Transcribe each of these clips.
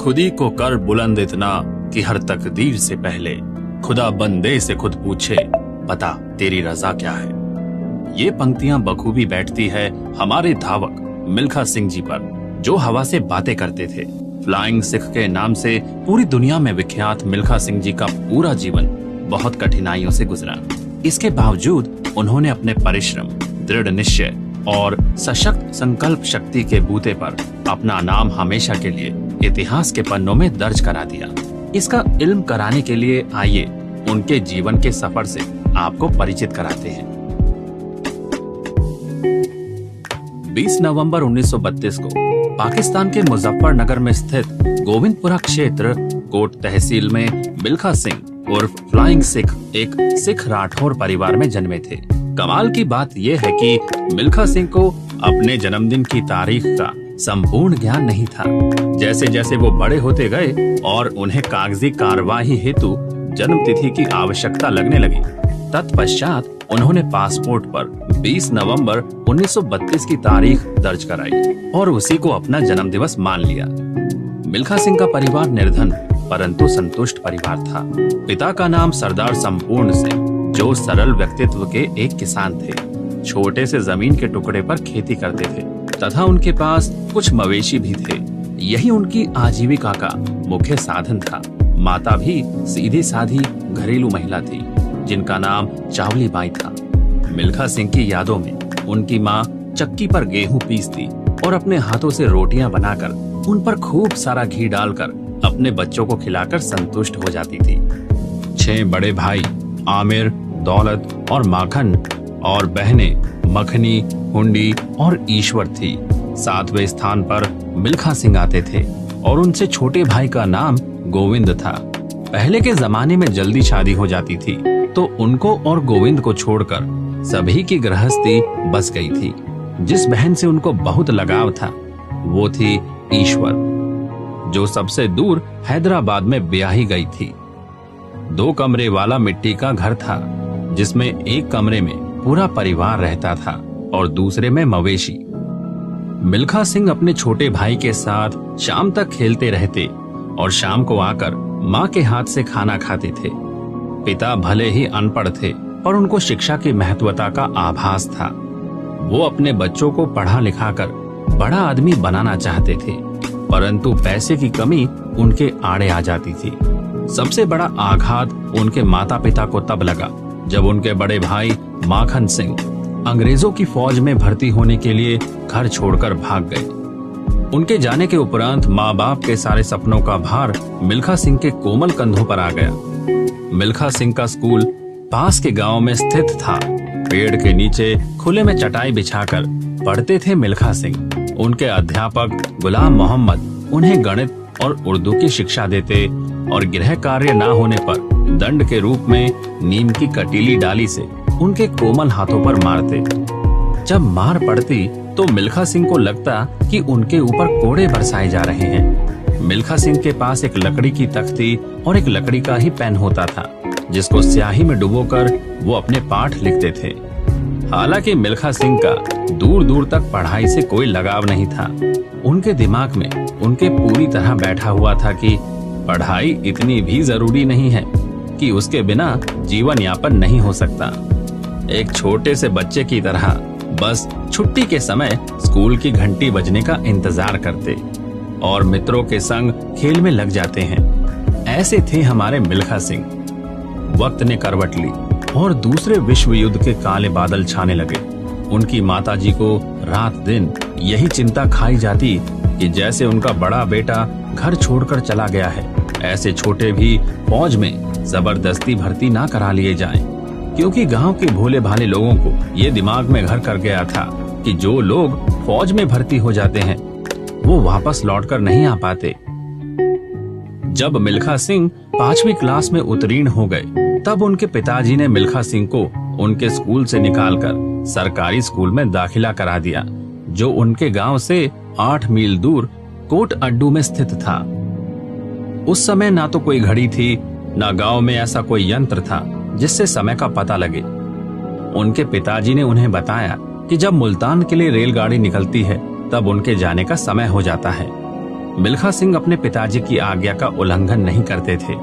खुदी को कर बुलंद इतना कि हर तकदीर से पहले खुदा बंदे से खुद पूछे बता तेरी रजा क्या है। ये पंक्तियां बखूबी बैठती है हमारे धावक मिल्खा सिंह जी पर, जो हवा से बातें करते थे। फ्लाइंग सिख के नाम से पूरी दुनिया में विख्यात मिल्खा सिंह जी का पूरा जीवन बहुत कठिनाइयों से गुजरा। इसके बावजूद उन्होंने अपने परिश्रम, दृढ़ निश्चय और सशक्त संकल्प शक्ति के बूते पर अपना नाम हमेशा के लिए इतिहास के पन्नों में दर्ज करा दिया। इसका इल्म कराने के लिए आइए उनके जीवन के सफर से आपको परिचित कराते हैं। 20 नवंबर 1932 को पाकिस्तान के मुजफ्फरनगर में स्थित गोविंदपुरा क्षेत्र कोट तहसील में मिल्खा सिंह उर्फ फ्लाइंग सिख एक सिख राठौर परिवार में जन्मे थे। कमाल की बात यह है कि मिल्खा सिंह को अपने जन्मदिन की तारीख का संपूर्ण ज्ञान नहीं था। जैसे जैसे वो बड़े होते गए और उन्हें कागजी कार्यवाही हेतु जन्मतिथि की आवश्यकता लगने लगी, तत्पश्चात उन्होंने पासपोर्ट पर 20 नवंबर 1932 की तारीख दर्ज कराई और उसी को अपना जन्म दिवस मान लिया। मिल्खा सिंह का परिवार निर्धन परंतु संतुष्ट परिवार था। पिता का नाम सरदार संपूर्ण सिंह, जो सरल व्यक्तित्व के एक किसान थे। छोटे से जमीन के टुकड़े पर खेती करते थे तथा उनके पास कुछ मवेशी भी थे। यही उनकी आजीविका का मुख्य साधन था। माता भी सीधी साधी घरेलू महिला थी जिनका नाम चावली बाई था। मिल्खा सिंह की यादों में उनकी माँ चक्की पर गेहूं पीसती और अपने हाथों से रोटियां बनाकर उन पर खूब सारा घी डालकर अपने बच्चों को खिलाकर संतुष्ट हो जाती थी। 6 बड़े भाई आमिर, दौलत और माखन और बहनें मखनी, हुंडी और ईश्वर थी। 7वें स्थान पर मिल्खा सिंह आते थे और उनसे छोटे भाई का नाम गोविंद था। पहले के जमाने में जल्दी शादी हो जाती थी तो उनको और गोविंद को छोड़कर सभी की गृहस्थी बस गई थी। जिस बहन से उनको बहुत लगाव था वो थी ईश्वर, जो सबसे दूर हैदराबाद में ब्याही गई थी। 2 कमरे वाला मिट्टी का घर था जिसमें एक कमरे में पूरा परिवार रहता था और दूसरे में मवेशी। मिल्खा सिंह अपने छोटे भाई के साथ शाम तक खेलते रहते और शाम को आकर माँ के हाथ से खाना खाते थे। पिता भले ही अनपढ़ थे पर उनको शिक्षा की महत्वता का आभास था। वो अपने बच्चों को पढ़ा लिखाकर बड़ा आदमी बनाना चाहते थे, परंतु पैसे की कमी उनके आड़े आ जाती थी। सबसे बड़ा आघात उनके माता पिता को तब लगा जब उनके बड़े भाई माखन सिंह अंग्रेजों की फौज में भर्ती होने के लिए घर छोड़कर भाग गए। उनके जाने के उपरांत माँ बाप के सारे सपनों का भार मिल्खा सिंह के कोमल कंधों पर आ गया। मिल्खा सिंह का स्कूल पास के गांव में स्थित था। पेड़ के नीचे खुले में चटाई बिछाकर पढ़ते थे मिल्खा सिंह। उनके अध्यापक गुलाम मोहम्मद उन्हें गणित और उर्दू की शिक्षा देते और गृह कार्य न होने पर दंड के रूप में नीम की कटीली डाली से उनके कोमल हाथों पर मारते। जब मार पड़ती तो मिल्खा सिंह को लगता कि उनके ऊपर कोड़े बरसाए जा रहे हैं। मिल्खा सिंह के पास एक लकड़ी की तख्ती और एक लकड़ी का ही पेन होता था जिसको स्याही में डुबोकर वो अपने पाठ लिखते थे। हालांकि मिल्खा सिंह का दूर दूर तक पढ़ाई से कोई लगाव नहीं था। उनके दिमाग में उनके पूरी तरह बैठा हुआ था कि पढ़ाई इतनी भी जरूरी नहीं है कि उसके बिना जीवन यापन नहीं हो सकता। एक छोटे से बच्चे की तरह बस छुट्टी के समय स्कूल की घंटी बजने का इंतजार करते और मित्रों के संग खेल में लग जाते हैं। ऐसे थे हमारे मिल्खा सिंह। वक्त ने करवट ली और दूसरे विश्व युद्ध के काले बादल छाने लगे। उनकी माताजी को रात दिन यही चिंता खाई जाती कि जैसे उनका बड़ा बेटा घर छोड़कर चला गया है, ऐसे छोटे भी फौज में जबरदस्ती भर्ती ना करा लिए जाएं, क्योंकि गांव के भोले भाले लोगों को ये दिमाग में घर कर गया था कि जो लोग फौज में भर्ती हो जाते हैं वो वापस लौटकर नहीं आ पाते। जब मिल्खा सिंह 5वीं क्लास में उत्तीर्ण हो गए तब उनके पिताजी ने मिल्खा सिंह को उनके स्कूल से निकालकर सरकारी स्कूल में दाखिला करा दिया, जो उनके गांव से 8 मील दूर कोट अड्डू में स्थित था। उस समय ना तो कोई घड़ी थी, ना गांव में ऐसा कोई यंत्र था जिससे समय का पता लगे। उनके पिताजी ने उन्हें बताया कि जब मुल्तान के लिए रेलगाड़ी निकलती है तब उनके जाने का समय हो जाता है। मिल्खा सिंह अपने पिताजी की आज्ञा का उल्लंघन नहीं करते थे।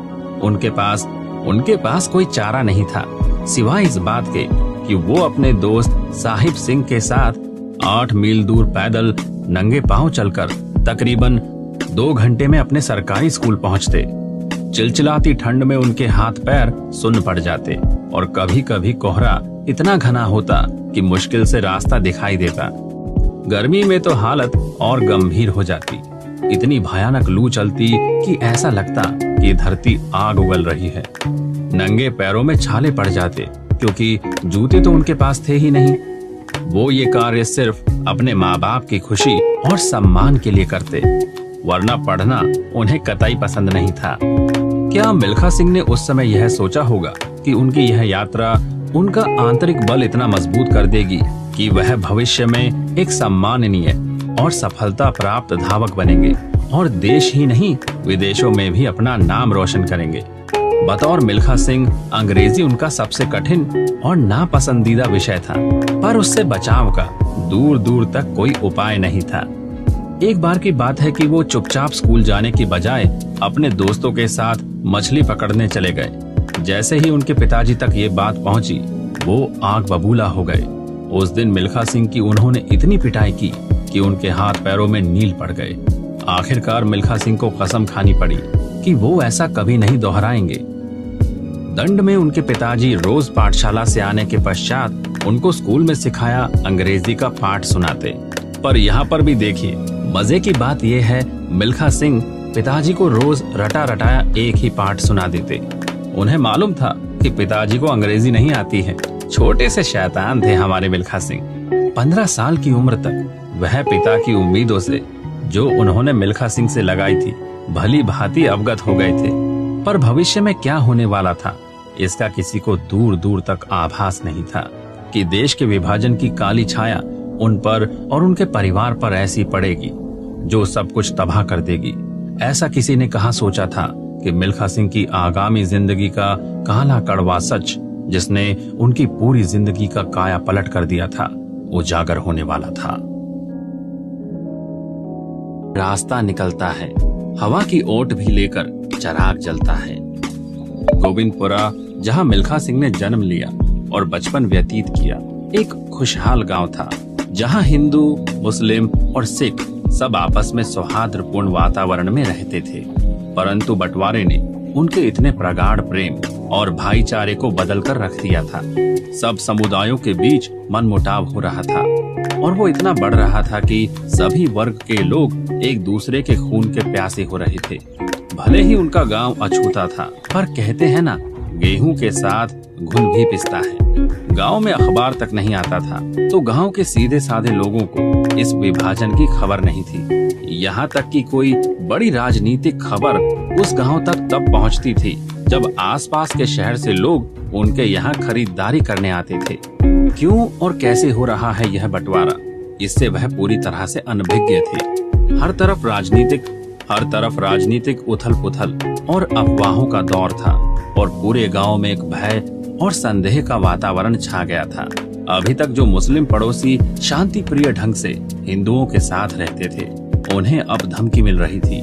उनके पास कोई चारा नहीं था सिवाय इस बात के कि वो अपने दोस्त साहिब सिंह के साथ 8 मील दूर पैदल नंगे पांव चलकर तकरीबन 2 घंटे में अपने सरकारी स्कूल पहुंचते। चिलचिलाती ठंड में उनके हाथ पैर सुन्न पड़ जाते और कभी कभी कोहरा इतना घना होता कि मुश्किल से रास्ता दिखाई देता। गर्मी में तो हालत और गंभीर हो जाती। इतनी भयानक लू चलती कि ऐसा लगता कि धरती आग उगल रही है। नंगे पैरों में छाले पड़ जाते क्योंकि जूते तो उनके पास थे ही नहीं। वो ये कार्य सिर्फ अपने माँ बाप की खुशी और सम्मान के लिए करते, वरना पढ़ना उन्हें कतई पसंद नहीं था। क्या मिल्खा सिंह ने उस समय यह सोचा होगा कि उनकी यह यात्रा उनका आंतरिक बल इतना मजबूत कर देगी कि वह भविष्य में एक सम्माननीय और सफलता प्राप्त धावक बनेंगे और देश ही नहीं विदेशों में भी अपना नाम रोशन करेंगे। बतौर मिल्खा सिंह अंग्रेजी उनका सबसे कठिन और नापसंदीदा विषय था, पर उससे बचाव का दूर दूर तक कोई उपाय नहीं था। एक बार की बात है कि वो चुपचाप स्कूल जाने की बजाय अपने दोस्तों के साथ मछली पकड़ने चले गए। जैसे ही उनके पिताजी तक ये बात पहुंची, वो आग बबूला हो गए। उस दिन मिल्खा सिंह की उन्होंने इतनी पिटाई की कि उनके हाथ पैरों में नील पड़ गए। आखिरकार मिल्खा सिंह को कसम खानी पड़ी कि वो ऐसा कभी नहीं दोहराएंगे। दंड में उनके पिताजी रोज पाठशाला से आने के पश्चात उनको स्कूल में सिखाया अंग्रेजी का पाठ सुनाते। पर यहाँ पर भी देखिए, मजे की बात यह है, मिल्खा सिंह पिताजी को रोज रटा रटाया एक ही पाठ सुना देते। उन्हें मालूम था कि पिताजी को अंग्रेजी नहीं आती है। छोटे से शैतान थे हमारे मिल्खा सिंह। 15 साल की उम्र तक वह पिता की उम्मीदों से जो उन्होंने मिल्खा सिंह से लगाई थी भली भांति अवगत हो गए थे, पर भविष्य में क्या होने वाला था इसका किसी को दूर दूर तक आभास नहीं था कि देश के विभाजन की काली छाया उन पर और उनके परिवार पर ऐसी पड़ेगी जो सब कुछ तबाह कर देगी। ऐसा किसी ने कहाँ सोचा था कि मिल्खा सिंह की आगामी जिंदगी का काला कड़वा सच, जिसने उनकी पूरी जिंदगी का काया पलट कर दिया था, उजागर होने वाला था। रास्ता निकलता है, हवा की ओट भी लेकर चराग जलता है। गोविंदपुरा, जहां मिल्खा सिंह ने जन्म लिया और बचपन व्यतीत किया, एक खुशहाल गांव था जहां हिंदू, मुस्लिम और सिख सब आपस में सौहार्दपूर्ण वातावरण में रहते थे। परंतु बंटवारे ने उनके इतने प्रगाढ़ प्रेम और भाईचारे को बदल कर रख दिया था। सब समुदायों के बीच मनमुटाव हो रहा था और वो इतना बढ़ रहा था कि सभी वर्ग के लोग एक दूसरे के खून के प्यासे हो रहे थे। भले ही उनका गांव अछूता था, पर कहते हैं ना, गेहूं के साथ घुन भी पिसता है। गांव में अखबार तक नहीं आता था, तो गांव के सीधे साधे लोगों को इस विभाजन की खबर नहीं थी। यहाँ तक कि कोई बड़ी राजनीतिक खबर उस गांव तक तब पहुँचती थी जब आसपास के शहर से लोग उनके यहाँ खरीदारी करने आते थे। क्यों और कैसे हो रहा है यह बंटवारा, इससे वह पूरी तरह से अनभिज्ञ थे। हर तरफ राजनीतिक उथल पुथल और अफवाहों का दौर था और पूरे गांव में एक भय और संदेह का वातावरण छा गया था। अभी तक जो मुस्लिम पड़ोसी शांति प्रिय ढंग से हिंदुओं के साथ रहते थे, उन्हें अब धमकी मिल रही थी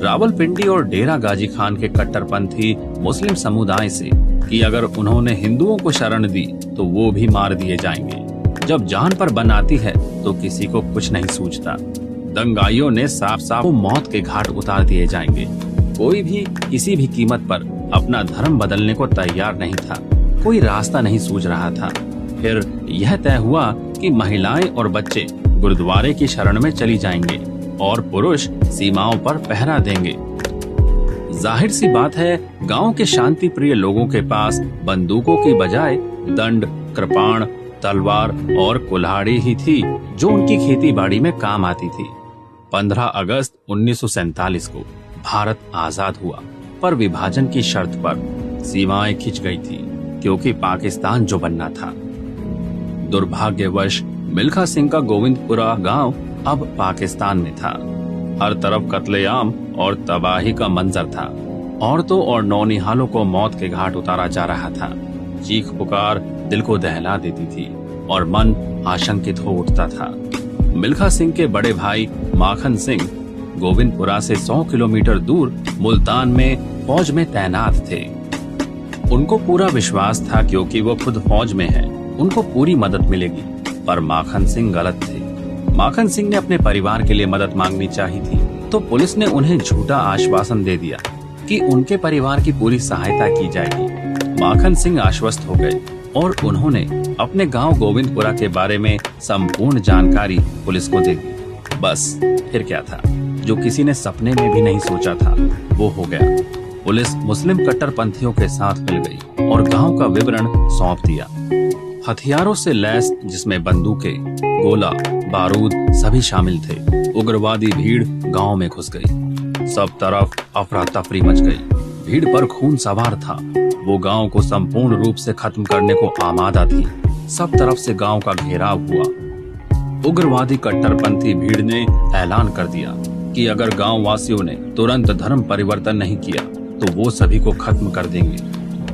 रावलपिंडी और डेरा गाजी खान के कट्टरपंथी मुस्लिम समुदाय से कि अगर उन्होंने हिंदुओं को शरण दी तो वो भी मार दिए जाएंगे। जब जान पर बन आती है तो किसी को कुछ नहीं सूझता। दंगाइयों ने साफ साफ मौत के घाट उतार दिए जाएंगे। कोई भी किसी भी कीमत पर अपना धर्म बदलने को तैयार नहीं था। कोई रास्ता नहीं सूझ रहा था। फिर यह तय हुआ कि महिलाएं और बच्चे गुरुद्वारे की शरण में चली जाएंगे और पुरुष सीमाओं पर पहरा देंगे। जाहिर सी बात है, गांव के शांति प्रिय लोगों के पास बंदूकों की बजाय दंड, कृपाण, तलवार और कुल्हाड़ी ही थी जो उनकी खेती बाड़ी में काम आती थी। 15 अगस्त 1947 को भारत आजाद हुआ, पर विभाजन की शर्त पर सीमाएं खिंच गई थी क्योंकि पाकिस्तान जो बनना था। दुर्भाग्यवश मिल्खा सिंह का गोविंदपुरा गांव अब पाकिस्तान में था। हर तरफ कत्लेआम और तबाही का मंजर था। औरतों और नौनिहालों को मौत के घाट उतारा जा रहा था। चीख पुकार दिल को दहला देती थी और मन आशंकित हो उठता था। मिल्खा सिंह के बड़े भाई माखन सिंह गोविंदपुरा से 100 किलोमीटर दूर मुल्तान में फौज में तैनात थे। उनको पूरा विश्वास था क्योंकि वो खुद फौज में है, उनको पूरी मदद मिलेगी। पर माखन सिंह गलत थे। माखन सिंह ने अपने परिवार के लिए मदद मांगनी चाहिए थी, तो पुलिस ने उन्हें झूठा आश्वासन दे दिया कि उनके परिवार की पूरी सहायता की जाएगी। माखन सिंह आश्वस्त हो गए और उन्होंने अपने गांव गोविंदपुरा के बारे में संपूर्ण जानकारी पुलिस को दे दी। बस फिर क्या था, जो किसी ने सपने में भी नहीं सोचा था वो हो गया। पुलिस मुस्लिम कट्टरपंथियों के साथ मिल गई और गांव का विवरण सौंप दिया। हथियारों से लैस, जिसमें बंदूकें, गोला, बारूद सभी शामिल थे। उग्रवादी भीड़ गांव में घुस गई। सब तरफ अफरा तफरी मच गई। भीड़ पर खून सवार था। वो गांव को संपूर्ण रूप से खत्म करने को आमादा थी। सब तरफ से गांव का घेराव हुआ। उग्रवादी कट्टरपंथी भीड़ ने ऐलान कर दिया कि अगर गांव वासियों ने तुरंत धर्म परिवर्तन नहीं किया तो वो सभी को खत्म कर देंगे।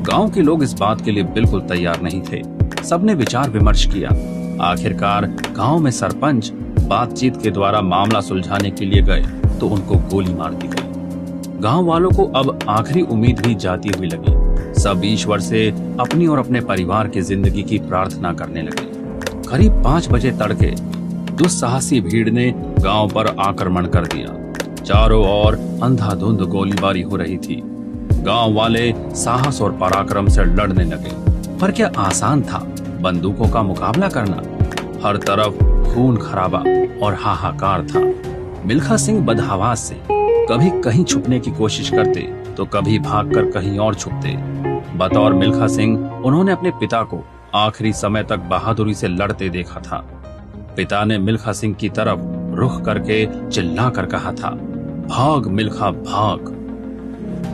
गांव के लोग इस बात के लिए बिल्कुल तैयार नहीं थे। सबने विचार विमर्श किया। आखिरकार गांव में सरपंच बातचीत के द्वारा मामला सुलझाने के लिए गए तो उनको गोली मार दी गई। गांव वालों को अब आखिरी उम्मीद भी जाती हुई लगी। सब ईश्वर से अपनी और अपने परिवार की जिंदगी की प्रार्थना करने लगे। करीब 5 बजे तड़के दुस्साहसी भीड़ ने गांव पर आक्रमण कर दिया। चारों ओर अंधाधुंध गोलीबारी हो रही थी। गांव वाले साहस और पराक्रम से लड़ने लगे। पर क्या आसान था बंदूकों का मुकाबला करना? हर तरफ खून खराबा और हाहाकार था। मिल्खा सिंह बदहवास से कभी कहीं छुपने की कोशिश करते तो कभी भागकर कहीं और छुपते। बतौर मिल्खा सिंह उन्होंने अपने पिता को आखिरी समय तक बहादुरी से लड़ते देखा था। पिता ने मिल्खा सिंह की तरफ रुख करके चिल्लाकर कहा था, भाग मिल्खा भाग।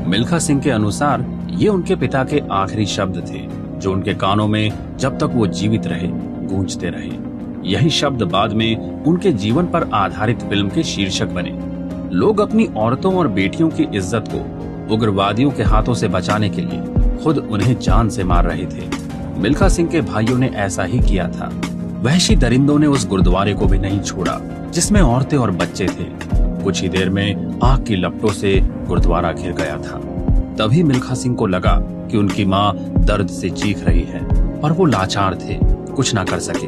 मिल्खा सिंह के अनुसार ये उनके पिता के आखिरी शब्द थे जो उनके कानों में जब तक वो जीवित रहे गूंजते रहे। यही शब्द बाद में उनके जीवन पर आधारित फिल्म के शीर्षक बने। लोग अपनी औरतों और बेटियों की इज्जत को उग्रवादियों के हाथों से बचाने के लिए खुद उन्हें जान से मार रहे थे। मिल्खा सिंह के भाइयों ने ऐसा ही किया था। वहशी दरिंदों ने उस गुरुद्वारे को भी नहीं छोड़ा जिसमें औरतें और बच्चे थे। कुछ ही देर में आग की लपटों से गुरुद्वारा घिर गया था। तभी मिल्खा सिंह को लगा कि उनकी माँ दर्द से चीख रही है, पर वो लाचार थे, कुछ ना कर सके।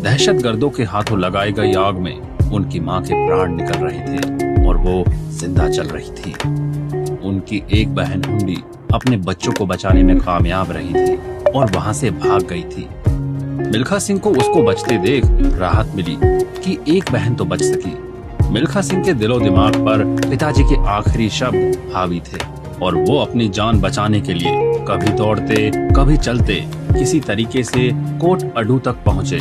दहशतगर्दों के हाथों लगाई गई आग में उनकी माँ के प्राण निकल रहे थे और वो जिंदा चल रही थी। उनकी एक बहन हुंडी अपने बच्चों को बचाने में कामयाब रही थी और वहां से भाग गई थी। मिल्खा सिंह को उसको बचते देख राहत मिली कि एक बहन तो बच सकी। मिल्खा सिंह के दिलो दिमाग पर पिताजी के आखिरी शब्द हावी थे और वो अपनी जान बचाने के लिए कभी दौड़ते कभी चलते किसी तरीके से कोट अड्डू तक पहुँचे।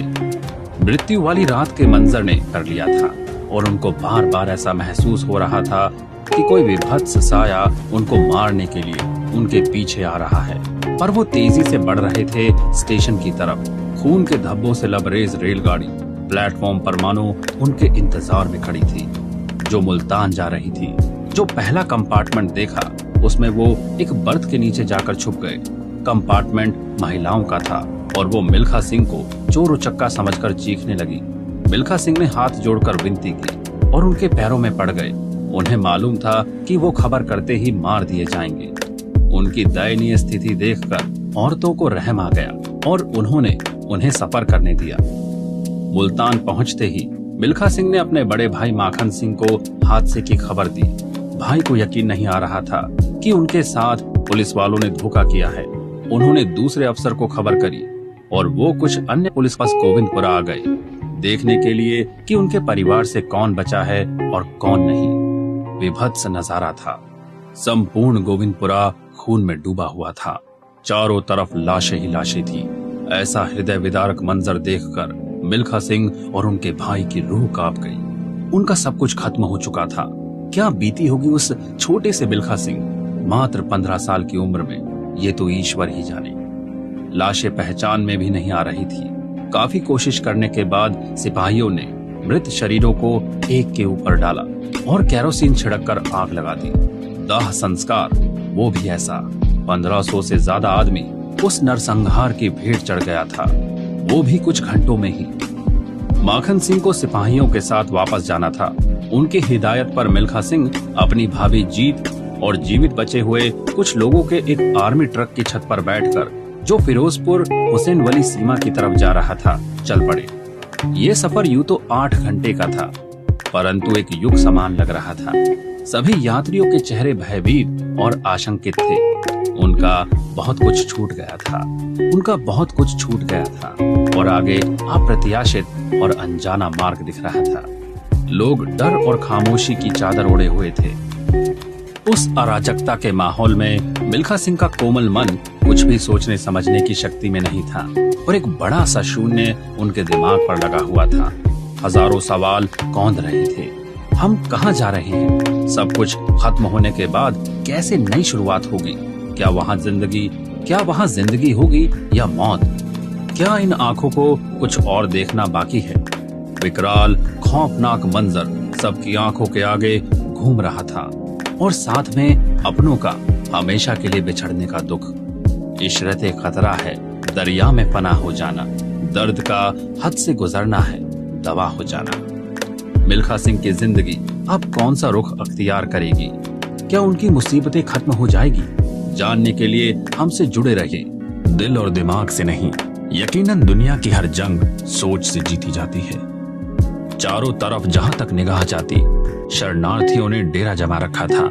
मृत्यु वाली रात के मंजर ने कर लिया था और उनको बार बार ऐसा महसूस हो रहा था कि कोई विभत्स साया उनको मारने के लिए उनके पीछे आ रहा है। पर वो तेजी से बढ़ रहे थे स्टेशन की तरफ। खून के धब्बों से लबरेज रेलगाड़ी प्लेटफॉर्म पर मानो उनके इंतजार में खड़ी थी, जो मुल्तान जा रही थी। जो पहला कंपार्टमेंट देखा उसमें वो एक बर्थ के नीचे जाकर छुप गए। कंपार्टमेंट महिलाओं का था और वो मिल्खा सिंह को चोर उचक्का समझकर चीखने लगी। मिल्खा सिंह ने हाथ जोड़कर विनती की और उनके पैरों में पड़ गए। उन्हें मालूम था कि वो खबर करते ही मार दिए जाएंगे। उनकी दयनीय स्थिति देखकर औरतों को रहम आ गया और उन्होंने उन्हें सफर करने दिया। मुल्तान पहुंचते ही मिल्खा सिंह ने अपने बड़े भाई माखन सिंह को हादसे की खबर दी। भाई को यकीन नहीं आ रहा था कि उनके साथ पुलिस वालों ने धोखा किया है। उन्होंने दूसरे अफसर को खबर करी और वो कुछ अन्य पुलिस बस गोविंदपुरा आ गए देखने के लिए कि उनके परिवार से कौन बचा है और कौन नहीं। विभत्स नजारा था। संपूर्ण गोविंदपुरा खून में डूबा हुआ था। चारों तरफ लाशें ही लाशें थी। ऐसा हृदय विदारक मंजर देखकर मिल्खा सिंह और उनके भाई की रूह कांप गई। उनका सब कुछ खत्म हो चुका था। क्या बीती होगी उस छोटे से मिल्खा सिंह, मात्र 15 साल की उम्र में, ये तो ईश्वर ही जाने। लाशें पहचान में भी नहीं आ रही थी। काफी कोशिश करने के बाद सिपाहियों ने मृत शरीरों को एक के ऊपर डाला और केरोसिन छिड़ककर आग लगा दी। दाह संस्कार, वो भी ऐसा। 1500 से ज्यादा आदमी उस नरसंहार की भेंट चढ़ गया था, वो भी कुछ घंटों में ही। माखन सिंह को सिपाहियों के साथ वापस जाना था। उनकी हिदायत पर मिल्खा सिंह अपनी भाभी जीत और जीवित बचे हुए कुछ लोगों के एक आर्मी ट्रक की छत पर बैठकर, जो फिरोजपुर हुसैन वली सीमा की तरफ जा रहा था, चल पड़े। ये सफर यूं तो 8 घंटे का था, परंतु एक युग समान लग रहा था। सभी यात्रियों के चेहरे भयभीत और आशंकित थे। उनका बहुत कुछ छूट गया था और आगे अप्रत्याशित और अनजाना मार्ग दिख रहा था। लोग डर और खामोशी की चादर ओढ़े हुए थे। उस अराजकता के माहौल में मिल्खा सिंह का कोमल मन कुछ भी सोचने समझने की शक्ति में नहीं था और एक बड़ा सा शून्य उनके दिमाग पर लगा हुआ था। हजारों सवाल कौंध रहे थे। हम कहाँ जा रहे हैं? सब कुछ खत्म होने के बाद कैसे नई शुरुआत होगी? क्या वहाँ जिंदगी होगी या मौत? क्या इन आंखों को कुछ और देखना बाकी है? विकराल खौफनाक मंजर सबकी आंखों के आगे घूम रहा था और साथ में अपनों का हमेशा के लिए बिछड़ने का दुख। इशरत खतरा है दरिया में पनाह हो जाना, दर्द का हद से गुजरना है दवा हो जाना। मिल्खा सिंह की जिंदगी अब कौन सा रुख अख्तियार करेगी? क्या उनकी मुसीबतें खत्म हो जाएगी? जानने के लिए हमसे जुड़े रहिए। दिल और दिमाग से नहीं, यकीनन दुनिया की हर जंग सोच से जीती जाती है। चारों तरफ जहां तक निगाह जाती, शरणार्थियों ने डेरा जमा रखा था।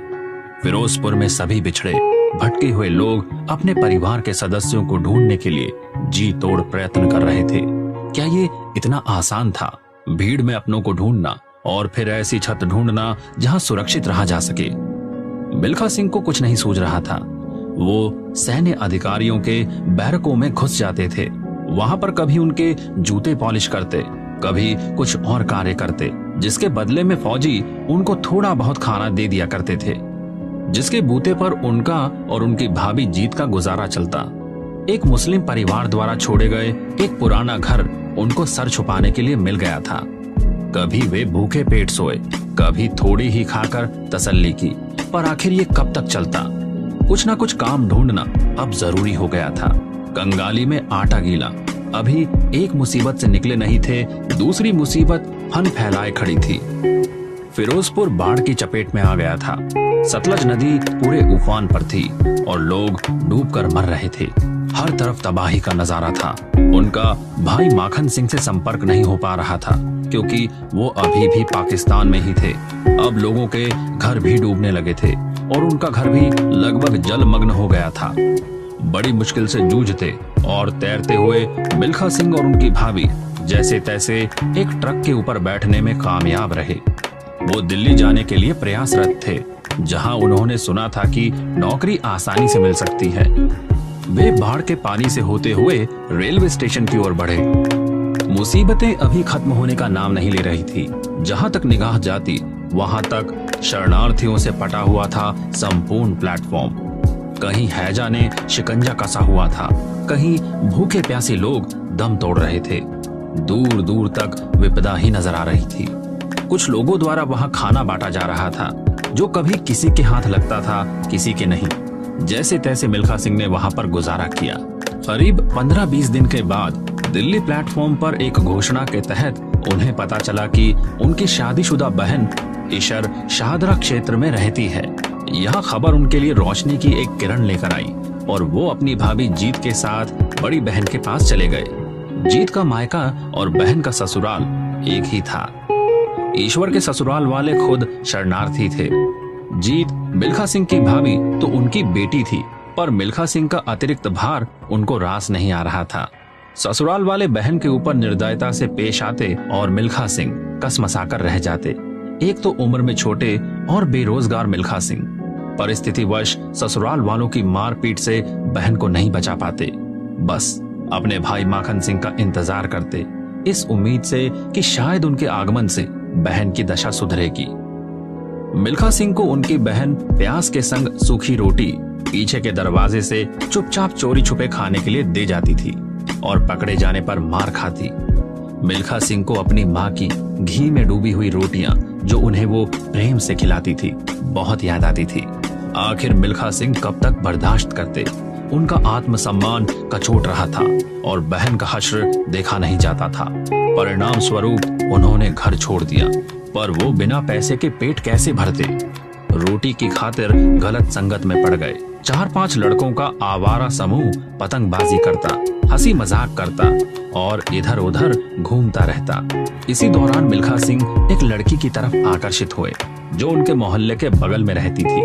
फिरोजपुर में सभी बिछड़े भटके हुए लोग अपने परिवार के सदस्यों को ढूंढने के लिए जी तोड़ प्रयत्न कर रहे थे। क्या ये इतना आसान था? भीड़ में अपनों को ढूंढना और फिर ऐसी छत ढूंढना जहां सुरक्षित रहा जा सके। मिल्खा सिंह को कुछ नहीं सूझ रहा था। वो सैन्य अधिकारियों के बैरकों में घुस जाते थे। वहां पर कभी उनके जूते पॉलिश करते, कभी कुछ और कार्य करते, जिसके बदले में फौजी उनको थोड़ा बहुत खाना दे दिया करते थे, जिसके बूते पर उनका और उनकी भाभी जीत का गुजारा चलता। एक मुस्लिम परिवार द्वारा छोड़े गए एक पुराना घर उनको सर छुपाने के लिए मिल गया था। कभी वे भूखे पेट सोए, कभी थोड़ी ही खाकर तसल्ली की, पर आखिर ये कब तक चलता? कुछ ना कुछ काम ढूंढना अब जरूरी हो गया था। कंगाली में आटा गीला। अभी एक मुसीबत से निकले नहीं थे, दूसरी मुसीबत फन फैलाए खड़ी थी। फिरोजपुर बाढ़ की चपेट में आ गया था। सतलज नदी पूरे उफान पर थी और लोग डूबकर मर रहे थे। हर तरफ तबाही का नजारा था। उनका भाई माखन सिंह से संपर्क नहीं हो पा रहा था, क्योंकि वो अभी भी पाकिस्तान में ही थे। अब लोगों के घर भी डूबने लगे थे और उनका घर भी लगभग जलमग्न हो गया था। बड़ी मुश्किल से जूझते और तैरते हुए मिल्खा सिंह और उनकी भाभी जैसे तैसे एक ट्रक के ऊपर बैठने में कामयाब रहे। वो दिल्ली जाने के लिए प्रयासरत थे, जहां उन्होंने सुना था कि नौकरी आसानी से मिल सकती है। वे बाढ़ के पानी से होते हुए रेलवे स्टेशन की ओर बढ़े। मुसीबतें अभी खत्म होने का नाम नहीं ले रही थी। जहां तक निगाह जाती, वहां तक शरणार्थियों से पटा हुआ था संपूर्ण प्लेटफॉर्म। कहीं हैजा ने शिकंजा कसा हुआ था, कहीं भूखे प्यासे लोग दम तोड़ रहे थे। दूर दूर तक विपदा ही नजर आ रही थी। कुछ लोगों द्वारा वहां खाना बांटा जा रहा था, जो कभी किसी के हाथ लगता था, किसी के नहीं। जैसे तैसे मिल्खा सिंह ने वहां पर गुजारा किया। करीब 15-20 दिन के बाद दिल्ली प्लेटफॉर्म पर एक घोषणा के तहत उन्हें पता चला कि उनकी शादीशुदा बहन इशर शाहदरा क्षेत्र में रहती है। यह खबर उनके लिए रोशनी की एक किरण लेकर आई और वो अपनी भाभी जीत के साथ बड़ी बहन के पास चले गए। जीत का मायका और बहन का ससुराल एक ही था। ईश्वर के ससुराल वाले खुद शरणार्थी थे। जीत मिल्खा सिंह की भाभी तो उनकी बेटी थी, पर मिल्खा सिंह का अतिरिक्त भार उनको रास नहीं आ रहा था। ससुराल वाले बहन के ऊपर निर्दयता से पेश आते और मिल्खा सिंह कसमसाकर रह जाते। एक तो उम्र में छोटे और बेरोजगार मिल्खा सिंह परिस्थितिवश ससुराल वालों की मारपीट से बहन को नहीं बचा पाते। बस अपने भाई माखन सिंह का इंतजार करते, इस उम्मीद से कि शायद उनके आगमन से बहन की दशा सुधरेगी। मिल्खा सिंह को उनकी बहन प्यास के संग सूखी रोटी पीछे के दरवाजे से चुपचाप चोरी छुपे खाने के लिए दे जाती थी और पकड़े जाने पर मार खाती। मिल्खा सिंह को अपनी माँ की घी में डूबी हुई रोटियां, जो उन्हें वो प्रेम से खिलाती थी, बहुत याद आती थी। आखिर मिल्खा सिंह कब तक बर्दाश्त करते? उनका आत्मसम्मान कचोट रहा था और बहन का हश्र देखा नहीं जाता था। परिणाम स्वरूप उन्होंने घर छोड़ दिया, पर वो बिना पैसे के पेट कैसे भरते। रोटी की खातिर गलत संगत में पड़ गए। 4-5 लड़कों का आवारा समूह पतंगबाजी करता, हंसी मजाक करता और इधर उधर घूमता रहता। इसी दौरान मिल्खा सिंह एक लड़की की तरफ आकर्षित हुए जो उनके मोहल्ले के बगल में रहती थी।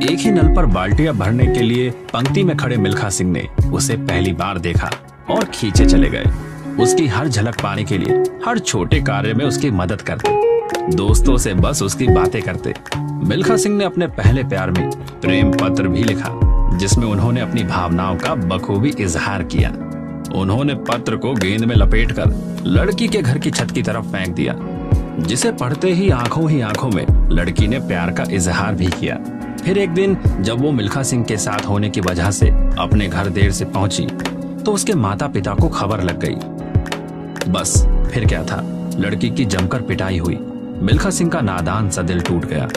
एक ही नल पर बाल्टियां भरने के लिए पंक्ति में खड़े मिल्खा सिंह ने उसे पहली बार देखा और खींचे चले गए। उसकी हर झलक पाने के लिए हर छोटे कार्य में उसकी मदद करते, दोस्तों से बस उसकी बातें करते। मिल्खा सिंह ने अपने पहले प्यार में प्रेम पत्र भी लिखा जिसमें उन्होंने अपनी भावनाओं का बखूबी इजहार किया। उन्होंने पत्र को गेंद में लपेटकर लड़की के घर की छत की तरफ फेंक दिया, जिसे पढ़ते ही आंखों में लड़की ने प्यार का इजहार भी किया। फिर एक दिन जब वो मिल्खा सिंह के साथ होने की वजह से अपने घर देर से पहुंची तो उसके माता पिता को खबर लग गई। बस फिर क्या था, लड़की की जमकर पिटाई हुई। मिल्खा सिंह का नादान सा दिल टूट गया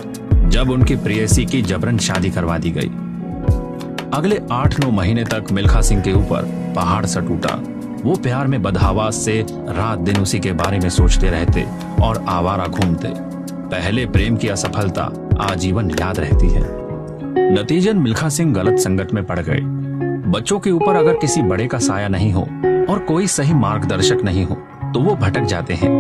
जब उनकी प्रेयसी की जबरन शादी करवा दी गई। अगले 8-9 महीने तक मिल्खा सिंह के ऊपर पहाड़ सा टूटा। वो प्यार में बदहवास से रात दिन उसी के बारे में सोचते रहते और आवारा घूमते। पहले प्रेम की असफलता आजीवन याद रहती है। नतीजन मिल्खा सिंह गलत संगत में पड़ गए। बच्चों के ऊपर अगर किसी बड़े का साया नहीं हो और कोई सही मार्गदर्शक नहीं हो तो वो भटक जाते हैं।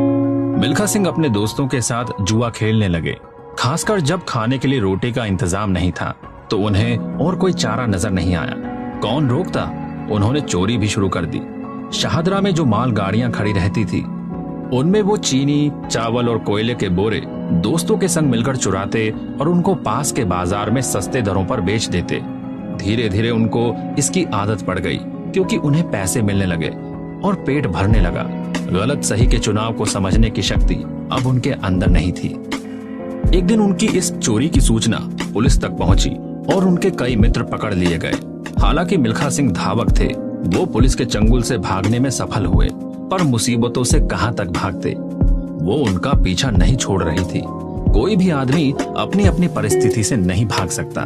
मिल्खा सिंह अपने दोस्तों के साथ जुआ खेलने लगे, खासकर जब खाने के लिए रोटी का इंतजाम नहीं था तो उन्हें और कोई चारा नजर नहीं आया। कौन रोकता, उन्होंने चोरी भी शुरू कर दी। शाहदरा में जो माल गाड़ियां खड़ी रहती थी उनमें वो चीनी, चावल और कोयले के बोरे दोस्तों के संग मिलकर चुराते और उनको पास के बाजार में सस्ते दरों पर बेच देते। धीरे धीरे उनको इसकी आदत पड़ गई क्योंकि उन्हें पैसे मिलने लगे और पेट भरने लगा। गलत सही के चुनाव को समझने की शक्ति अब उनके अंदर नहीं थी। एक दिन उनकी इस चोरी की सूचना पुलिस तक पहुंची और उनके कई मित्र पकड़ लिए गए। हालांकि मिल्खा सिंह धावक थे, वो पुलिस के चंगुल से भागने में सफल हुए, पर मुसीबतों से कहां तक भागते, वो उनका पीछा नहीं छोड़ रही थी। कोई भी आदमी अपनी अपनी परिस्थिति से नहीं भाग सकता।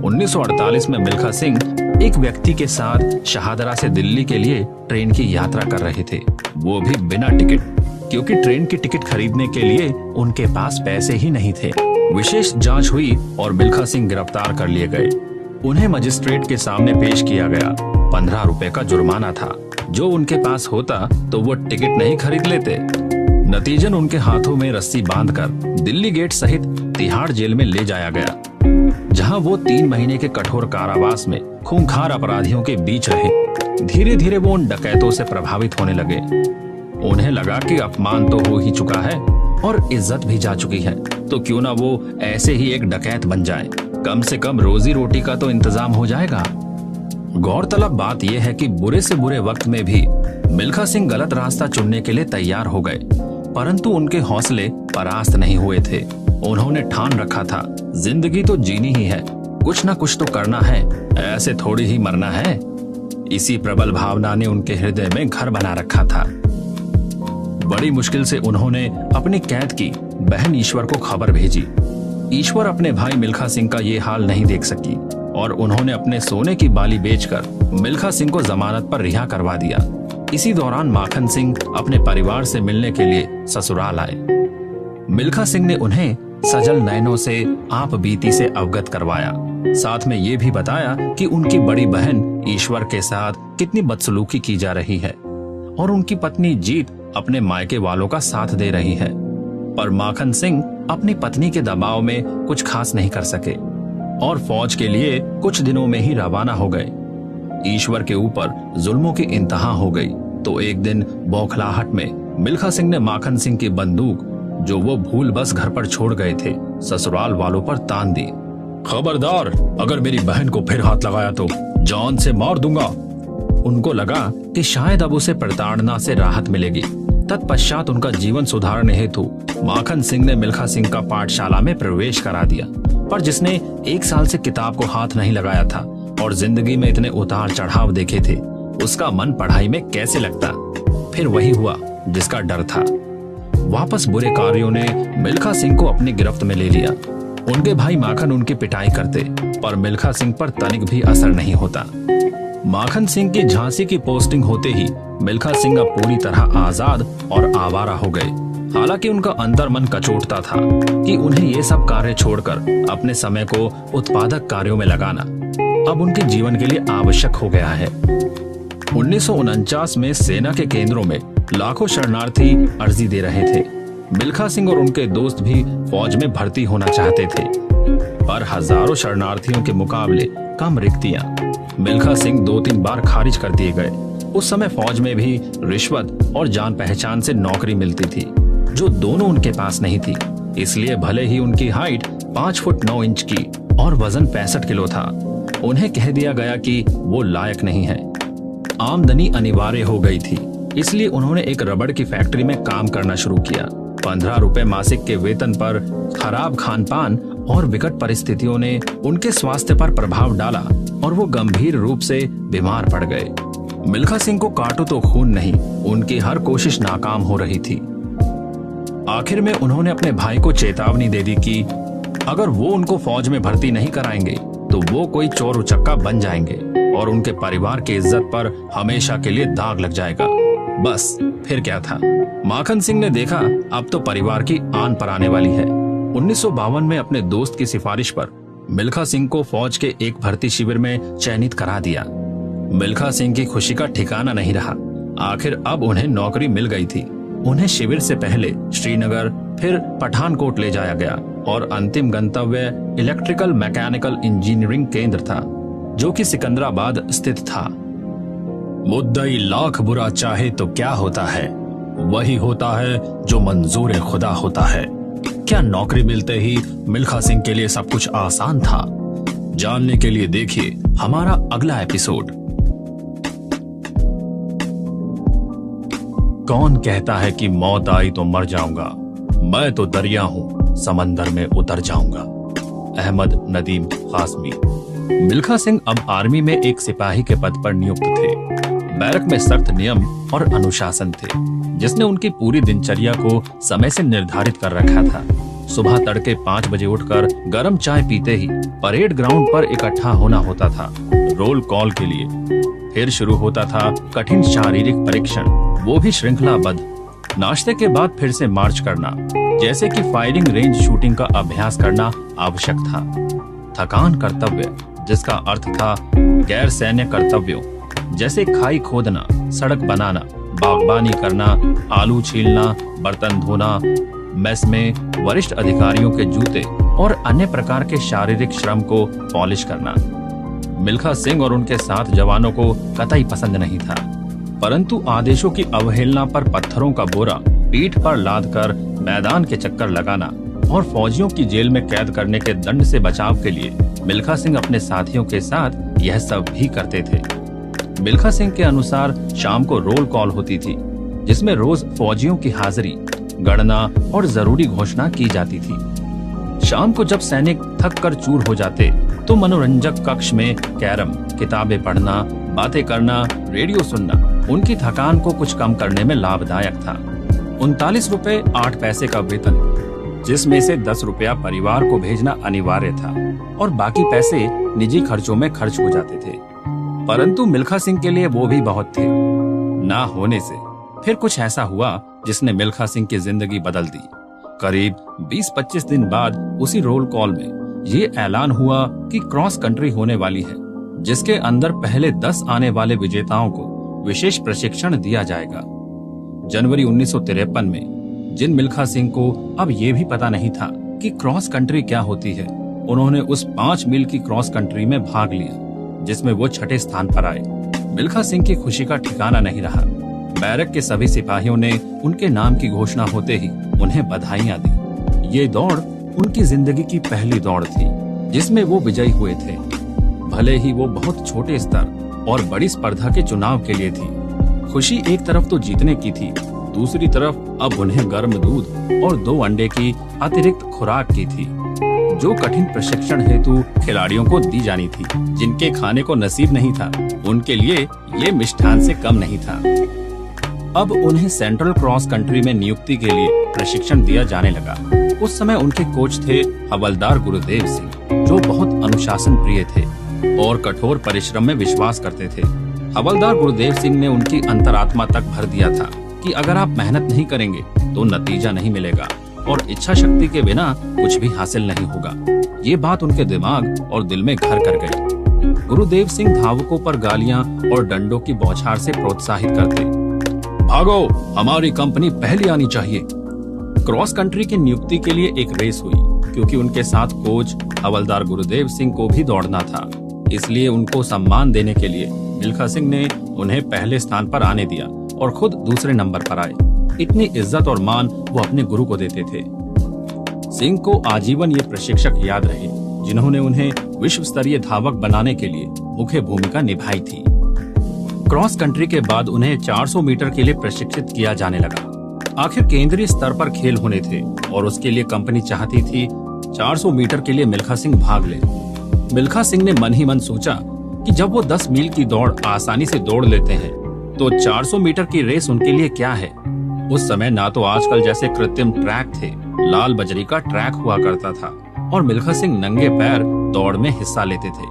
1948 में मिल्खा सिंह एक व्यक्ति के साथ शाहदरा से दिल्ली के लिए ट्रेन की यात्रा कर रहे थे, वो भी बिना टिकट, क्योंकि ट्रेन की टिकट खरीदने के लिए उनके पास पैसे ही नहीं थे। विशेष जांच हुई और मिल्खा सिंह गिरफ्तार कर लिए गए। उन्हें मजिस्ट्रेट के सामने पेश किया गया। 15 रुपए का जुर्माना था, जो उनके पास होता तो वो टिकट नहीं खरीद लेते। नतीजन उनके हाथों में रस्सी बांधकर दिल्ली गेट सहित तिहाड़ जेल में ले जाया गया, जहां वो 3 महीने के कठोर कारावास में खूंखार अपराधियों के बीच रहे। धीरे धीरे वो उन डकैतों से प्रभावित होने लगे। उन्हें लगा कि अपमान तो हो ही चुका है और इज्जत भी जा चुकी है, तो क्यों ना वो ऐसे ही एक डकैत बन जाए, कम से कम रोजी रोटी का तो इंतजाम हो जाएगा। गौरतलब बात यह है कि बुरे से बुरे वक्त में भी मिल्खा सिंह गलत रास्ता चुनने के लिए तैयार हो गए, परंतु उनके हौसले परास्त नहीं हुए थे। उन्होंने ठान रखा था, जिंदगी तो जीनी ही है, कुछ ना कुछ तो करना है, ऐसे थोड़ी ही मरना है। इसी प्रबल भावना ने उनके हृदय में घर बना रखा था। बड़ी मुश्किल से उन्होंने अपनी कैद की बहन ईश्वर को खबर भेजी। ईश्वर अपने भाई मिल्खा सिंह का ये हाल नहीं देख सकी और उन्होंने अपने सोने की बाली बेचकर मिल्खा सिंह को जमानत पर रिहा करवा दिया। इसी दौरान माखन सिंह अपने परिवार से मिलने के लिए ससुराल आए। मिल्खा सिंह ने उन्हें सजल नयनों से आप बीती से अवगत करवाया, साथ में ये भी बताया कि उनकी बड़ी बहन ईश्वर के साथ कितनी बदसलूकी की जा रही है और उनकी पत्नी जीत अपने मायके वालों का साथ दे रही है। पर माखन सिंह अपनी पत्नी के दबाव में कुछ खास नहीं कर सके और फौज के लिए कुछ दिनों में ही रवाना हो गए। ईश्वर के ऊपर जुल्मों की इंतहा हो गई तो एक दिन बौखलाहट में मिल्खा सिंह ने माखन सिंह की बंदूक, जो वो भूल बस घर पर छोड़ गए थे, ससुराल वालों पर तान दी। खबरदार, अगर मेरी बहन को फिर हाथ लगाया तो जान से मार दूंगा। उनको लगा कि शायद अब उसे प्रताड़ना से राहत मिलेगी। तत्पश्चात उनका जीवन सुधारने हेतु माखन सिंह ने मिल्खा सिंह का पाठशाला में प्रवेश करा दिया, पर जिसने 1 साल से किताब को हाथ नहीं लगाया था और जिंदगी में इतने उतार चढ़ाव देखे थे, उसका मन पढ़ाई में कैसे लगता। फिर वही हुआ जिसका डर था। वापस बुरे कार्यों ने मिल्खा सिंह को अपनी गिरफ्त में ले लिया। उनके भाई माखन उनकी पिटाई करते, पर मिल्खा सिंह पर तनिक भी असर नहीं होता। माखन सिंह की झांसी की पोस्टिंग होते ही मिल्खा सिंह अब पूरी तरह आजाद और आवारा हो गए। हालांकि उनका अंतर्मन कचोटता था कि उन्हें ये सब कार्य छोड़कर अपने समय को उत्पादक कार्यों में लगाना अब उनके जीवन के लिए आवश्यक हो गया है। 1949 में सेना के केंद्रों में लाखों शरणार्थी अर्जी दे रहे थे। मिल्खा सिंह और उनके दोस्त भी फौज में भर्ती होना चाहते थे, पर हजारों शरणार्थियों के मुकाबले कम रिक्तियां। मिल्खा सिंह 2-3 बार खारिज कर दिए गए। उस समय फौज में भी रिश्वत और जान पहचान से नौकरी मिलती थी, जो दोनों उनके पास नहीं थी। इसलिए भले ही उनकी हाइट 5 फुट 9 इंच की और वजन 65 किलो था, उन्हें कह दिया गया कि वो लायक नहीं है। आमदनी अनिवार्य हो गई थी, इसलिए उन्होंने एक रबड़ की फैक्ट्री में काम करना शुरू किया। 15 रुपए मासिक के वेतन पर खराब खान पान और विकट परिस्थितियों ने उनके स्वास्थ्य पर प्रभाव डाला और वो गंभीर रूप से बीमार पड़ गए। मिल्खा सिंह को काटो तो खून नहीं, उनकी हर कोशिश नाकाम हो रही थी। आखिर में उन्होंने अपने भाई को चेतावनी दे दी कि अगर वो उनको फौज में भर्ती नहीं कराएंगे तो वो कोई चोर उचक्का बन जाएंगे और उनके परिवार की इज्जत पर हमेशा के लिए दाग लग जाएगा। बस फिर क्या था, माखन सिंह ने देखा अब तो परिवार की आन पर आने वाली है। 1952 में अपने दोस्त की सिफारिश पर मिल्खा सिंह को फौज के एक भर्ती शिविर में चयनित करा दिया। मिल्खा सिंह की खुशी का ठिकाना नहीं रहा। आखिर अब उन्हें नौकरी मिल गई थी। उन्हें शिविर से पहले श्रीनगर, फिर पठानकोट ले जाया गया और अंतिम गंतव्य इलेक्ट्रिकल मैकेनिकल इंजीनियरिंग केंद्र था, जो कि सिकंदराबाद स्थित था। मुद्दई लाख बुरा चाहे तो क्या होता है, वही होता है जो मंजूर खुदा होता है। क्या नौकरी मिलते ही मिल्खा सिंह के लिए सब कुछ आसान था? जानने के लिए देखिए हमारा अगला एपिसोड। कौन कहता है कि मौत आई तो मर जाऊंगा, मैं तो दरिया हूं, समंदर में उतर जाऊंगा। अहमद नदीम कासमी। मिल्खा सिंह अब आर्मी में एक सिपाही के पद पर नियुक्त थे। बैरक में सख्त नियम और अनुशासन थे, जिसने उनकी पूरी दिनचर्या को समय से निर्धारित कर रखा था। सुबह तड़के 5 बजे उठकर गर्म चाय पीते ही परेड ग्राउंड पर इकट्ठा होना होता था रोल कॉल के लिए। फिर शुरू होता था कठिन शारीरिक परीक्षण, वो भी श्रृंखलाबद्ध। नाश्ते के बाद फिर से मार्च करना, जैसे कि फायरिंग रेंज शूटिंग का अभ्यास करना आवश्यक था। थकान कर्तव्य, जिसका अर्थ था गैर सैन्य कर्तव्यों, जैसे खाई खोदना, सड़क बनाना, बागबानी करना, आलू छीलना, बर्तन धोना, मेस में वरिष्ठ अधिकारियों के जूते और अन्य प्रकार के शारीरिक श्रम को पॉलिश करना। मिल्खा सिंह और उनके साथ जवानों को कतई पसंद नहीं था, परंतु आदेशों की अवहेलना पर पत्थरों का बोरा पीठ पर लादकर मैदान के चक्कर लगाना और फौजियों की जेल में कैद करने के दंड से बचाव के लिए मिल्खा सिंह अपने साथियों के साथ यह सब भी करते थे। मिल्खा सिंह के अनुसार शाम को रोल कॉल होती थी, जिसमें रोज फौजियों की हाजिरी, गणना और जरूरी घोषणा की जाती थी। शाम को जब सैनिक थक कर चूर हो जाते तो मनोरंजक कक्ष में कैरम, किताबें पढ़ना, बातें करना, रेडियो सुनना उनकी थकान को कुछ कम करने में लाभदायक था। 39 रुपए 8 पैसे का वेतन, जिसमें से 10 रुपया परिवार को भेजना अनिवार्य था और बाकी पैसे निजी खर्चों में खर्च हो जाते थे। परंतु मिल्खा सिंह के लिए वो भी बहुत थे। ना होने से फिर कुछ ऐसा हुआ जिसने मिल्खा सिंह की जिंदगी बदल दी। करीब 20-25 दिन बाद उसी रोल कॉल में ये ऐलान हुआ कि क्रॉस कंट्री होने वाली है, जिसके अंदर पहले 10 आने वाले विजेताओं को विशेष प्रशिक्षण दिया जाएगा। जनवरी 1953 में जिन मिल्खा सिंह को अब ये भी पता नहीं था कि क्रॉस कंट्री क्या होती है, उन्होंने उस 5 मील की क्रॉस कंट्री में भाग लिया, जिसमें वो 6ठे स्थान पर आए। मिल्खा सिंह की खुशी का ठिकाना नहीं रहा। बैरक के सभी सिपाहियों ने उनके नाम की घोषणा होते ही उन्हें बधाइयां दी। ये दौड़ उनकी जिंदगी की पहली दौड़ थी, जिसमें वो विजयी हुए थे। भले ही वो बहुत छोटे स्तर और बड़ी स्पर्धा के चुनाव के लिए थी। खुशी एक तरफ तो जीतने की थी, दूसरी तरफ अब उन्हें गर्म दूध और 2 अंडे की अतिरिक्त खुराक की थी, जो कठिन प्रशिक्षण हेतु खिलाड़ियों को दी जानी थी। जिनके खाने को नसीब नहीं था, उनके लिए ये मिष्ठान से कम नहीं था। अब उन्हें सेंट्रल क्रॉस कंट्री में नियुक्ति के लिए प्रशिक्षण दिया जाने लगा। उस समय उनके कोच थे हवलदार गुरुदेव सिंह, जो बहुत अनुशासन प्रिय थे और कठोर परिश्रम में विश्वास करते थे। हवलदार गुरुदेव सिंह ने उनकी अंतरात्मा तक भर दिया था कि अगर आप मेहनत नहीं करेंगे तो नतीजा नहीं मिलेगा और इच्छा शक्ति के बिना कुछ भी हासिल नहीं होगा। ये बात उनके दिमाग और दिल में घर कर गई। गुरुदेव सिंह धावकों पर गालियां और डंडों की बौछार से प्रोत्साहित करते। भागो, हमारी कंपनी पहले आनी चाहिए। क्रॉस कंट्री की नियुक्ति के लिए एक रेस हुई, क्योंकि उनके साथ कोच हवलदार गुरुदेव सिंह को भी दौड़ना था। इसलिए उनको सम्मान देने के लिए मिल्खा सिंह ने उन्हें पहले स्थान पर आने दिया और खुद दूसरे नंबर पर आए। इतनी इज्जत और मान वो अपने गुरु को देते थे। सिंह को आजीवन ये प्रशिक्षक याद रहे, जिन्होंने उन्हें विश्व स्तरीय धावक बनाने के लिए मुख्य भूमिका निभाई थी। क्रॉस कंट्री के बाद उन्हें 400 मीटर के लिए प्रशिक्षित किया जाने लगा। आखिर केंद्रीय स्तर पर खेल होने थे और उसके लिए कंपनी चाहती थी 400 मीटर के लिए मिल्खा सिंह भाग ले। मिल्खा सिंह ने मन ही मन सोचा कि जब वो 10 मील की दौड़ आसानी से दौड़ लेते हैं तो 400 मीटर की रेस उनके लिए क्या है। उस समय ना तो आजकल जैसे कृत्रिम ट्रैक थे, लाल बजरी का ट्रैक हुआ करता था और मिल्खा सिंह नंगे पैर दौड़ में हिस्सा लेते थे।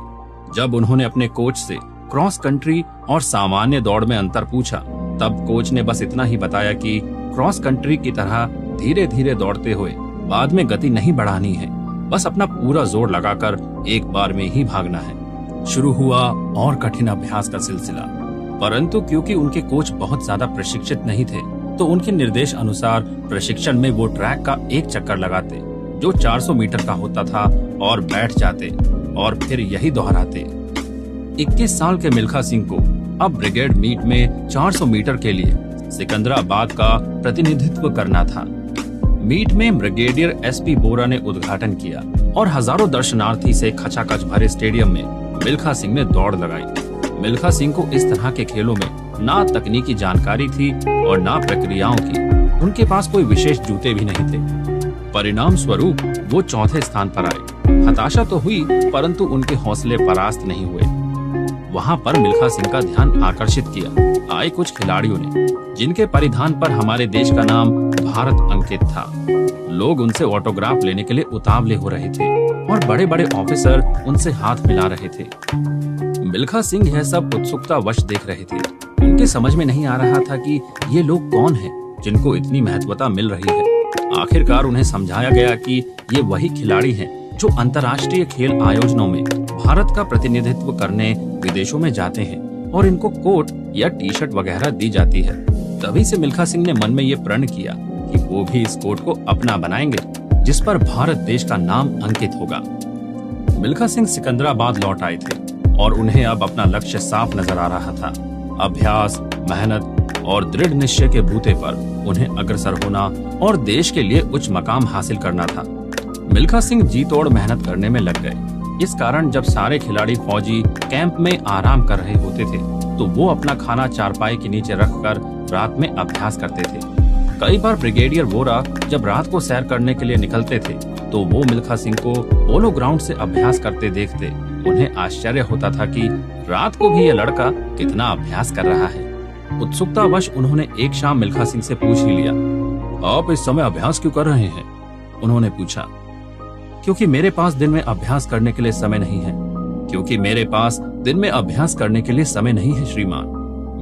जब उन्होंने अपने कोच से क्रॉस कंट्री और सामान्य दौड़ में अंतर पूछा, तब कोच ने बस इतना ही बताया कि क्रॉस कंट्री की तरह धीरे धीरे दौड़ते हुए बाद में गति नहीं बढ़ानी है, बस अपना पूरा जोर लगाकर एक बार में ही भागना है। शुरू हुआ और कठिन अभ्यास का सिलसिला, परंतु क्योंकि उनके कोच बहुत ज्यादा प्रशिक्षित नहीं थे तो उनके निर्देश अनुसार प्रशिक्षण में वो ट्रैक का एक चक्कर लगाते जो 400 मीटर का होता था और बैठ जाते और फिर यही दोहराते। 21 साल के मिल्खा सिंह को अब ब्रिगेड मीट में 400 मीटर के लिए सिकंदराबाद का प्रतिनिधित्व करना था। मीट में ब्रिगेडियर एसपी बोरा ने उद्घाटन किया और हजारों दर्शनार्थी से खचाखच भरे स्टेडियम में मिल्खा सिंह ने दौड़ लगाई। मिल्खा सिंह को इस तरह के खेलों में ना तकनीकी जानकारी थी और ना प्रक्रियाओं की। उनके पास कोई विशेष जूते भी नहीं थे। परिणाम स्वरूप वो चौथे स्थान पर आए। हताशा तो हुई, परंतु उनके हौसले परास्त नहीं हुए। वहाँ पर मिल्खा सिंह का ध्यान आकर्षित किया आए कुछ खिलाड़ियों ने, जिनके परिधान पर हमारे देश का नाम भारत अंकित था। लोग उनसे ऑटोग्राफ लेने के लिए उतावले हो रहे थे और बड़े बड़े ऑफिसर उनसे हाथ मिला रहे थे। मिल्खा सिंह यह सब उत्सुकता वश देख रहे थे। उनके समझ में नहीं आ रहा था कि ये लोग कौन हैं, जिनको इतनी महत्वता मिल रही है। आखिरकार उन्हें समझाया गया कि ये वही खिलाड़ी हैं जो अंतर्राष्ट्रीय खेल आयोजनों में भारत का प्रतिनिधित्व करने विदेशों में जाते हैं और इनको कोट या टी शर्ट वगैरह दी जाती है। तभी से मिल्खा सिंह ने मन में ये प्रण किया कि वो भी इस कोट को अपना बनाएंगे, जिस पर भारत देश का नाम अंकित होगा। मिल्खा सिंह सिकंदराबाद लौट आए थे और उन्हें अब अपना लक्ष्य साफ नजर आ रहा था। अभ्यास, मेहनत और दृढ़ निश्चय के बूते पर उन्हें अग्रसर होना और देश के लिए उच्च मकाम हासिल करना था। मिल्खा सिंह जी तोड़ मेहनत करने में लग गए। इस कारण जब सारे खिलाड़ी फौजी कैंप में आराम कर रहे होते थे तो वो अपना खाना चारपाई के नीचे रखकर रात में अभ्यास करते थे। कई बार ब्रिगेडियर वोरा जब रात को सैर करने के लिए निकलते थे तो वो मिल्खा सिंह को पोलो ग्राउंड से अभ्यास करते देखते उन्हें आश्चर्य होता था कि रात को भी ये लड़का कितना अभ्यास कर रहा है। उत्सुकतावश उन्होंने एक शाम मिल्खा सिंह से पूछ ही लिया, आप इस समय अभ्यास क्यों कर रहे हैं? उन्होंने पूछा, क्योंकि मेरे पास दिन में अभ्यास करने के लिए समय नहीं है। क्योंकि मेरे पास दिन में अभ्यास करने के लिए समय नहीं है श्रीमान।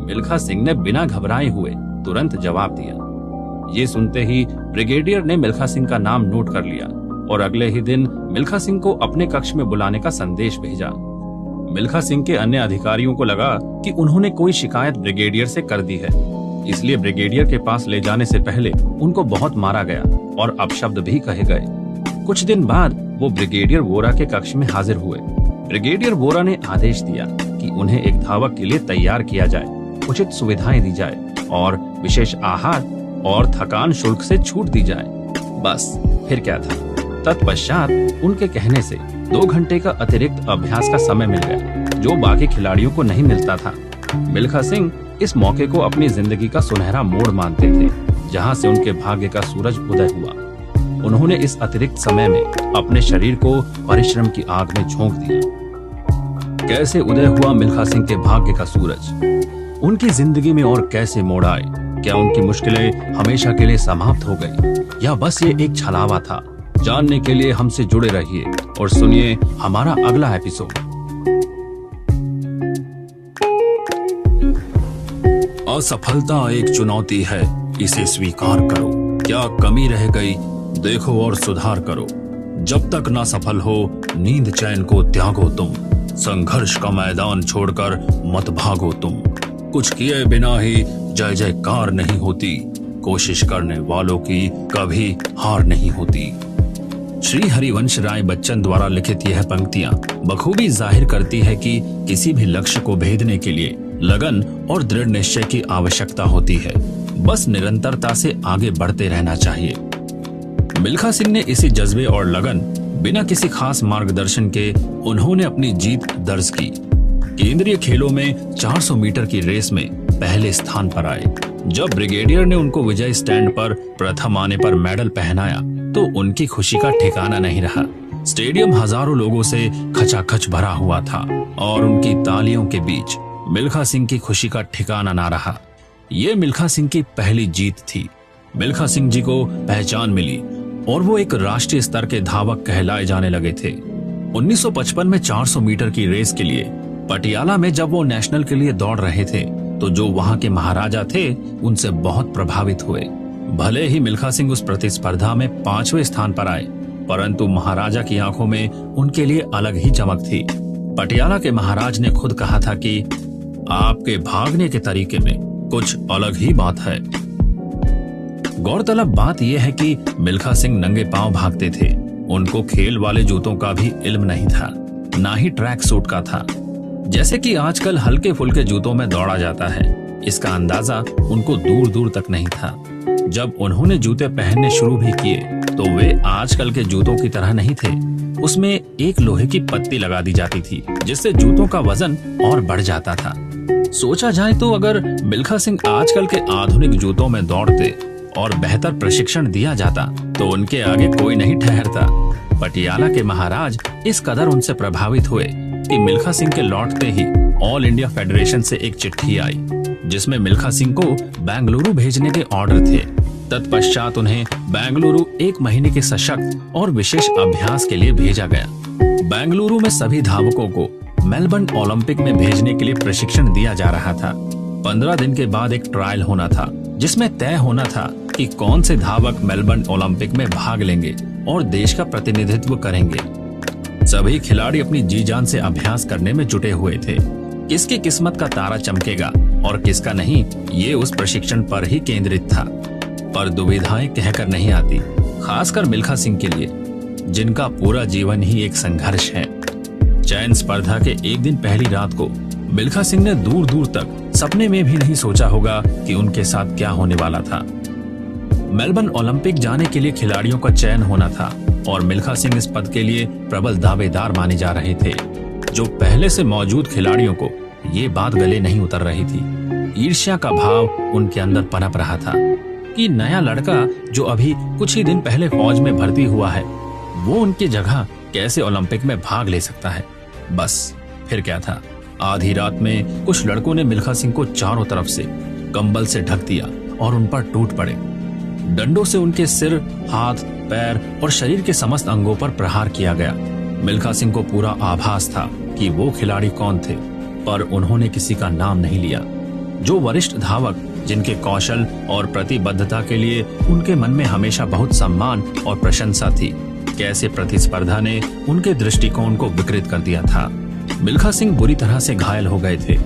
मिल्खा सिंह ने बिना घबराए हुए तुरंत जवाब दिया। ये सुनते ही ब्रिगेडियर ने मिल्खा सिंह का नाम नोट कर लिया और अगले ही दिन मिल्खा सिंह को अपने कक्ष में बुलाने का संदेश भेजा। मिल्खा सिंह के अन्य अधिकारियों को लगा कि उन्होंने कोई शिकायत ब्रिगेडियर से कर दी है, इसलिए ब्रिगेडियर के पास ले जाने से पहले उनको बहुत मारा गया और अपशब्द भी कहे गए। कुछ दिन बाद वो ब्रिगेडियर वोरा के कक्ष में हाजिर हुए। ब्रिगेडियर वोरा ने आदेश दिया कि उन्हें एक धावक के लिए तैयार किया जाए, उचित सुविधाएं दी जाए और विशेष आहार और थकान शुल्क से छूट दी जाए। बस फिर क्या था। तत्पश्चात उनके कहने से 2 घंटे का अतिरिक्त अभ्यास का समय मिल गया, जो बाकी खिलाड़ियों को नहीं मिलता था। मिल्खा सिंह इस मौके को अपनी जिंदगी का सुनहरा मोड़ मानते थे, जहां से उनके भाग्य का सूरज उदय हुआ। उन्होंने इस अतिरिक्त समय में अपने शरीर को परिश्रम की आग में झोंक दिया। कैसे उदय हुआ मिल्खा सिंह के भाग्य का सूरज, उनकी जिंदगी में और कैसे मोड़ आए, क्या उनकी मुश्किलें हमेशा के लिए समाप्त हो गई या बस ये एक छलावा था? जानने के लिए हमसे जुड़े रहिए और सुनिए हमारा अगला एपिसोड। असफलता एक चुनौती है, इसे स्वीकार करो। क्या कमी रह गई, देखो और सुधार करो। जब तक ना सफल हो, नींद चैन को त्यागो तुम। संघर्ष का मैदान छोड़कर मत भागो तुम। कुछ किए बिना ही जय जयकार नहीं होती, कोशिश करने वालों की कभी हार नहीं होती। श्री हरिवंश राय बच्चन द्वारा लिखित यह पंक्तियां बखूबी जाहिर करती है कि किसी भी लक्ष्य को भेदने के लिए लगन और दृढ़ निश्चय की आवश्यकता होती है। बस निरंतरता से आगे बढ़ते रहना चाहिए। मिल्खा सिंह ने इसी जज्बे और लगन, बिना किसी खास मार्गदर्शन के उन्होंने अपनी जीत दर्ज की। केंद्रीय खेलों में 400 मीटर की रेस में पहले स्थान पर आए। जब ब्रिगेडियर ने उनको विजय स्टैंड पर प्रथम आने पर मेडल पहनाया तो उनकी खुशी का ठिकाना नहीं रहा। स्टेडियम हजारों लोगों से खचाखच भरा हुआ था और उनकी तालियों के बीच मिल्खा सिंह की खुशी का ठिकाना ना रहा। ये मिल्खा सिंह की पहली जीत थी। मिल्खा सिंह जी को पहचान मिली और वो एक राष्ट्रीय स्तर के धावक कहलाए जाने लगे थे। 1955 में 400 मीटर की रेस के लिए पटियाला में जब वो नेशनल के लिए दौड़ रहे थे तो जो वहां के महाराजा थे उनसे बहुत प्रभावित हुए। भले ही मिल्खा सिंह उस प्रतिस्पर्धा में 5वें स्थान पर आए, परंतु महाराजा की आंखों में उनके लिए अलग ही चमक थी। पटियाला के महाराज ने खुद कहा था कि आपके भागने के तरीके में कुछ अलग ही बात है। गौरतलब बात यह है कि मिल्खा सिंह नंगे पांव भागते थे। उनको खेल वाले जूतों का भी इल्म नहीं था, ना ही ट्रैक सूट का था। जैसे कि आजकल हल्के फुल्के जूतों में दौड़ा जाता है, इसका अंदाजा उनको दूर दूर तक नहीं था। जब उन्होंने जूते पहनने शुरू भी किए तो वे आजकल के जूतों की तरह नहीं थे। उसमें एक लोहे की पत्ती लगा दी जाती थी जिससे जूतों का वजन और बढ़ जाता था। सोचा जाए तो अगर मिल्खा सिंह आजकल के आधुनिक जूतों में दौड़ते और बेहतर प्रशिक्षण दिया जाता तो उनके आगे कोई नहीं ठहरता। पटियाला के महाराज इस कदर उनसे प्रभावित हुए कि मिल्खा सिंह के लौटते ही ऑल इंडिया फेडरेशन से एक चिट्ठी आई जिसमें मिल्खा सिंह को बेंगलुरु भेजने के ऑर्डर थे। तत्पश्चात उन्हें बेंगलुरु 1 महीने के सशक्त और विशेष अभ्यास के लिए भेजा गया। बेंगलुरु में सभी धावकों को मेलबर्न ओलंपिक में भेजने के लिए प्रशिक्षण दिया जा रहा था। 15 दिन के बाद एक ट्रायल होना था जिसमें तय होना था कि कौन से धावक मेलबर्न ओलंपिक में भाग लेंगे और देश का प्रतिनिधित्व करेंगे। सभी खिलाड़ी अपनी जी जान से अभ्यास करने में जुटे हुए थे। किसकी किस्मत का तारा चमकेगा और किसका नहीं, ये उस प्रशिक्षण पर ही केंद्रित था। पर दुविधाएं कहकर नहीं आती, खासकर मिल्खा सिंह के लिए, जिनका पूरा जीवन ही एक संघर्ष है। चयन स्पर्धा के एक दिन पहली रात को मिल्खा सिंह ने दूर दूर तक सपने में भी नहीं सोचा होगा कि उनके साथ क्या होने वाला था। मेलबर्न ओलंपिक जाने के लिए खिलाड़ियों का चयन होना था और मिल्खा सिंह इस पद के लिए प्रबल दावेदार माने जा रहे थे। जो पहले से मौजूद खिलाड़ियों को ये बात गले नहीं उतर रही थी। ईर्ष्या का भाव उनके अंदर पनप रहा था कि नया लड़का जो अभी कुछ ही दिन पहले फौज में भर्ती हुआ है वो उनकी जगह कैसे ओलंपिक में भाग ले सकता है। बस फिर क्या था, आधी रात में कुछ लड़कों ने मिल्खा सिंह को चारों तरफ से कंबल से ढक दिया और उन पर टूट पड़े। डंडों से उनके सिर, हाथ, पैर और शरीर के समस्त अंगों पर प्रहार किया गया। मिल्खा सिंह को पूरा आभास था कि वो खिलाड़ी कौन थे, पर उन्होंने किसी का नाम नहीं लिया। जो वरिष्ठ धावक जिनके कौशल और प्रतिबद्धता के लिए उनके मन में हमेशा बहुत सम्मान और प्रशंसा थी, कैसे प्रतिस्पर्धा ने उनके दृष्टिकोण को विकृत कर दिया था। मिल्खा सिंह बुरी तरह से घायल हो गए थे